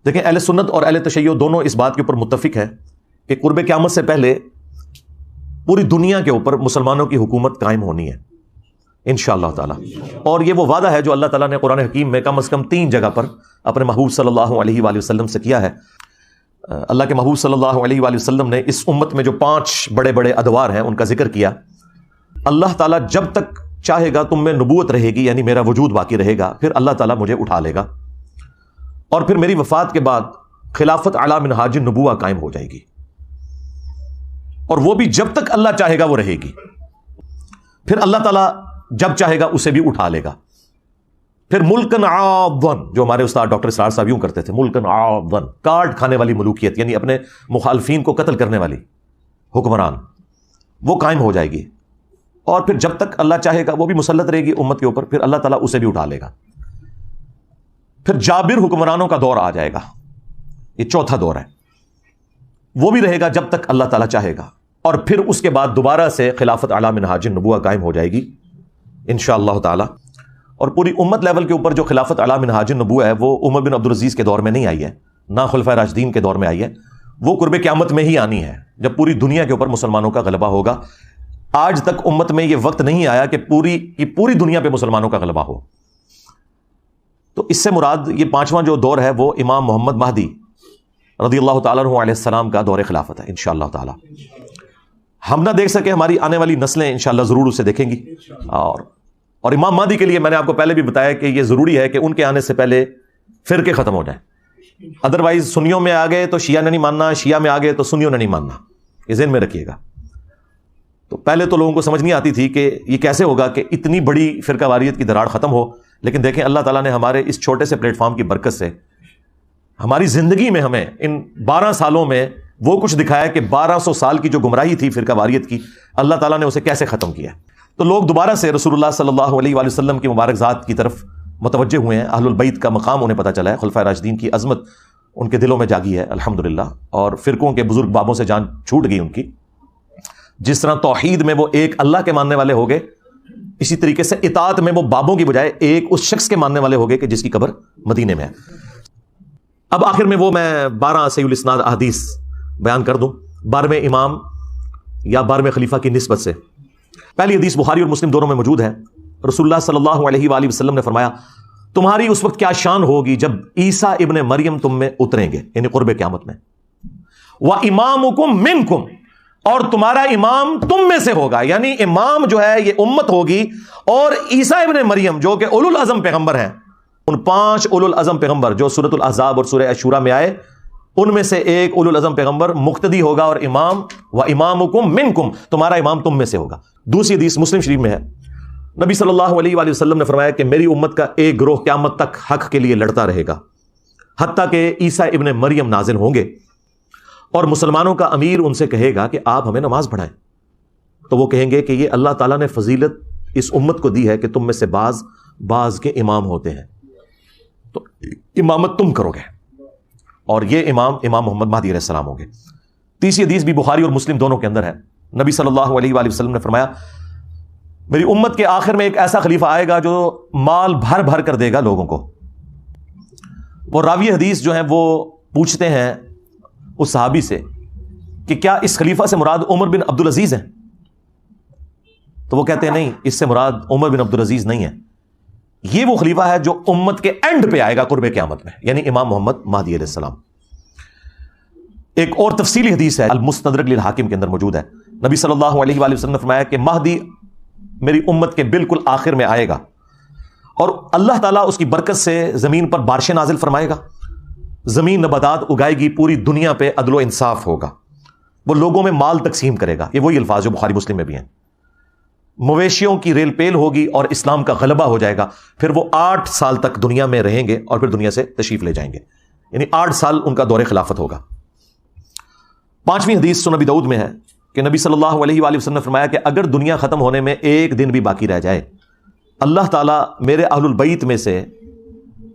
دیکھیں اہل سنت اور اہل تشیع دونوں اس بات کے اوپر متفق ہے کہ قرب قیامت سے پہلے پوری دنیا کے اوپر مسلمانوں کی حکومت قائم ہونی ہے انشاءاللہ تعالی. اور یہ وہ وعدہ ہے جو اللہ تعالیٰ نے قرآن حکیم میں کم از کم 3 جگہ پر اپنے محبوب صلی اللہ علیہ وآلہ وسلم سے کیا ہے. اللہ کے محبوب صلی اللہ علیہ وآلہ وسلم نے اس امت میں جو 5 بڑے بڑے ادوار ہیں ان کا ذکر کیا. اللہ تعالیٰ جب تک چاہے گا تم میں نبوت رہے گی، یعنی میرا وجود باقی رہے گا، پھر اللہ تعالیٰ مجھے اٹھا لے گا اور پھر میری وفات کے بعد خلافت علی منہاج النبوہ قائم ہو جائے گی، اور وہ بھی جب تک اللہ چاہے گا وہ رہے گی. پھر اللہ تعالیٰ جب چاہے گا اسے بھی اٹھا لے گا. پھر ملکن عاضن، جو ہمارے استاد ڈاکٹر اسرار صاحب یوں کرتے تھے، ملکن عاضن، کاٹ کھانے والی ملوکیت، یعنی اپنے مخالفین کو قتل کرنے والی حکمران، وہ قائم ہو جائے گی. اور پھر جب تک اللہ چاہے گا وہ بھی مسلط رہے گی امت کے اوپر، پھر اللہ تعالیٰ اسے بھی اٹھا لے گا. پھر جابر حکمرانوں کا دور آ جائے گا، یہ 4تھا دور ہے، وہ بھی رہے گا جب تک اللہ تعالیٰ چاہے گا. اور پھر اس کے بعد دوبارہ سے خلافت علی منہاج النبوہ قائم ہو جائے گی انشاءاللہ تعالی. اور پوری امت لیول کے اوپر جو خلافت علی منہاج النبوہ ہے وہ عمر بن عبدالعزیز کے دور میں نہیں آئی ہے، نہ خلفائے راشدین کے دور میں آئی ہے، وہ قرب قیامت میں ہی آنی ہے جب پوری دنیا کے اوپر مسلمانوں کا غلبہ ہوگا. آج تک امت میں یہ وقت نہیں آیا کہ پوری دنیا پہ مسلمانوں کا غلبہ ہو. تو اس سے مراد یہ 5واں جو دور ہے وہ امام محمد مہدی رضی اللہ تعالیٰ عنہ علیہ السلام کا دور خلافت ہے انشاءاللہ تعالی. ہم نہ دیکھ سکے، ہماری آنے والی نسلیں انشاءاللہ ضرور اسے دیکھیں گی. اور امام مہدی کے لیے میں نے آپ کو پہلے بھی بتایا کہ یہ ضروری ہے کہ ان کے آنے سے پہلے فرقے ختم ہو جائیں. ادروائز سنیوں میں آ گئے تو شیعہ نے نہیں ماننا، شیعہ میں آ گئے تو سنیوں نے نہیں ماننا، یہ ذہن میں رکھیے گا. تو پہلے تو لوگوں کو سمجھ نہیں آتی تھی کہ یہ کیسے ہوگا کہ اتنی بڑی فرقہ واریت کی دراڑ ختم ہو. لیکن دیکھیں اللہ تعالیٰ نے ہمارے اس چھوٹے سے پلیٹ فارم کی برکت سے ہماری زندگی میں ہمیں ان 12 سالوں میں وہ کچھ دکھایا کہ 1200 سال کی جو گمراہی تھی فرقہ واریت کی، اللہ تعالیٰ نے اسے کیسے ختم کیا. تو لوگ دوبارہ سے رسول اللہ صلی اللہ علیہ وآلہ وسلم کی مبارک ذات کی طرف متوجہ ہوئے ہیں. اہل البیت کا مقام انہیں پتہ چلا ہے، خلفائے راشدین کی عظمت ان کے دلوں میں جاگی ہے الحمدللہ. اور فرقوں کے بزرگ بابوں سے جان چھوٹ گئی ان کی. جس طرح توحید میں وہ ایک اللہ کے ماننے والے ہو گئے، اسی طریقے سے اطاعت میں وہ بابوں کی بجائے ایک اس شخص کے ماننے والے ہو گئے کہ جس کی قبر مدینے میں ہے. اب آخر میں وہ میں 12 صحیح الاسناد احادیث بیان کر دوں 12ویں امام یا 12ویں خلیفہ کی نسبت سے. پہلی حدیث بخاری اور مسلم دونوں میں موجود ہے. رسول اللہ صلی اللہ علیہ وآلہ وسلم نے فرمایا، تمہاری اس وقت کیا شان ہوگی جب عیسیٰ ابن مریم تم میں اتریں گے، یعنی قرب قیامت میں. وَإِمَامُكُم مِّنكُم، اور تمہارا امام تم میں سے ہوگا، یعنی امام جو ہے یہ امت ہوگی. اور عیسیٰ ابن مریم جو کہ اولو العزم پیغمبر ہیں، ان 5 اولو العزم پیغمبر جو سورۃ الاحزاب اور سورہ عاشوراء میں آئے، ان میں سے ایک اولو العزم پیغمبر مقتدی ہوگا اور امام وَإِمَامُكُم مِّنكُم، تمہارا امام تم میں سے ہوگا. دوسری حدیث مسلم شریف میں ہے، نبی صلی اللہ علیہ وآلہ وسلم نے فرمایا کہ میری امت کا ایک گروہ قیامت تک حق کے لیے لڑتا رہے گا حتیٰ کہ عیسیٰ ابن مریم نازل ہوں گے. اور مسلمانوں کا امیر ان سے کہے گا کہ آپ ہمیں نماز پڑھائیں، تو وہ کہیں گے کہ یہ اللہ تعالیٰ نے فضیلت اس امت کو دی ہے کہ تم میں سے بعض کے امام ہوتے ہیں، تو امامت تم کرو گے، اور یہ امام محمد مہدی علیہ السلام ہوں گے. تیسری حدیث بھی بخاری اور مسلم دونوں کے اندر ہے. نبی صلی اللہ علیہ وآلہ وسلم نے فرمایا، میری امت کے آخر میں ایک ایسا خلیفہ آئے گا جو مال بھر بھر کر دے گا لوگوں کو. وہ راوی حدیث جو ہیں وہ پوچھتے ہیں اس صحابی سے کہ کیا اس خلیفہ سے مراد عمر بن عبدالعزیز ہیں؟ تو وہ کہتے ہیں نہیں، اس سے مراد عمر بن عبدالعزیز نہیں ہے، یہ وہ خلیفہ ہے جو امت کے اینڈ پہ آئے گا قرب قیامت میں، یعنی امام محمد مہدی علیہ السلام. ایک اور تفصیلی حدیث ہے المستدرک للحاکم کے اندر موجود ہے. نبی صلی اللہ علیہ وآلہ وسلم نے فرمایا کہ مہدی میری امت کے بالکل آخر میں آئے گا، اور اللہ تعالیٰ اس کی برکت سے زمین پر بارشیں نازل فرمائے گا، زمین نباتات اگائے گی، پوری دنیا پہ عدل و انصاف ہوگا، وہ لوگوں میں مال تقسیم کرے گا. یہ وہی الفاظ جو بخاری مسلم میں بھی ہیں. مویشیوں کی ریل پیل ہوگی اور اسلام کا غلبہ ہو جائے گا. پھر وہ 8 سال تک دنیا میں رہیں گے اور پھر دنیا سے تشریف لے جائیں گے، یعنی 8 سال ان کا دور خلافت ہوگا. 5ویں حدیث سنن ابی داؤد میں ہے کہ نبی صلی اللہ علیہ وآلہ وسلم نے فرمایا کہ اگر دنیا ختم ہونے میں ایک دن بھی باقی رہ جائے، اللہ تعالیٰ میرے اہل البیت میں سے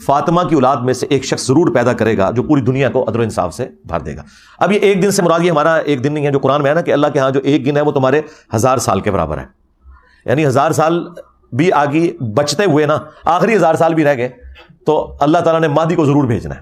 فاطمہ کی اولاد میں سے ایک شخص ضرور پیدا کرے گا جو پوری دنیا کو عدل و انصاف سے بھر دے گا. اب یہ ایک دن سے مراد یہ ہمارا ایک دن نہیں ہے جو قرآن میں ہے نا کہ اللہ کے ہاں جو ایک دن ہے وہ تمہارے 1000 سال کے برابر ہے، یعنی 1000 سال بھی آگے بچتے ہوئے نا آخری 1000 سال بھی رہ گئے تو اللہ تعالیٰ نے مہدی کو ضرور بھیجنا ہے.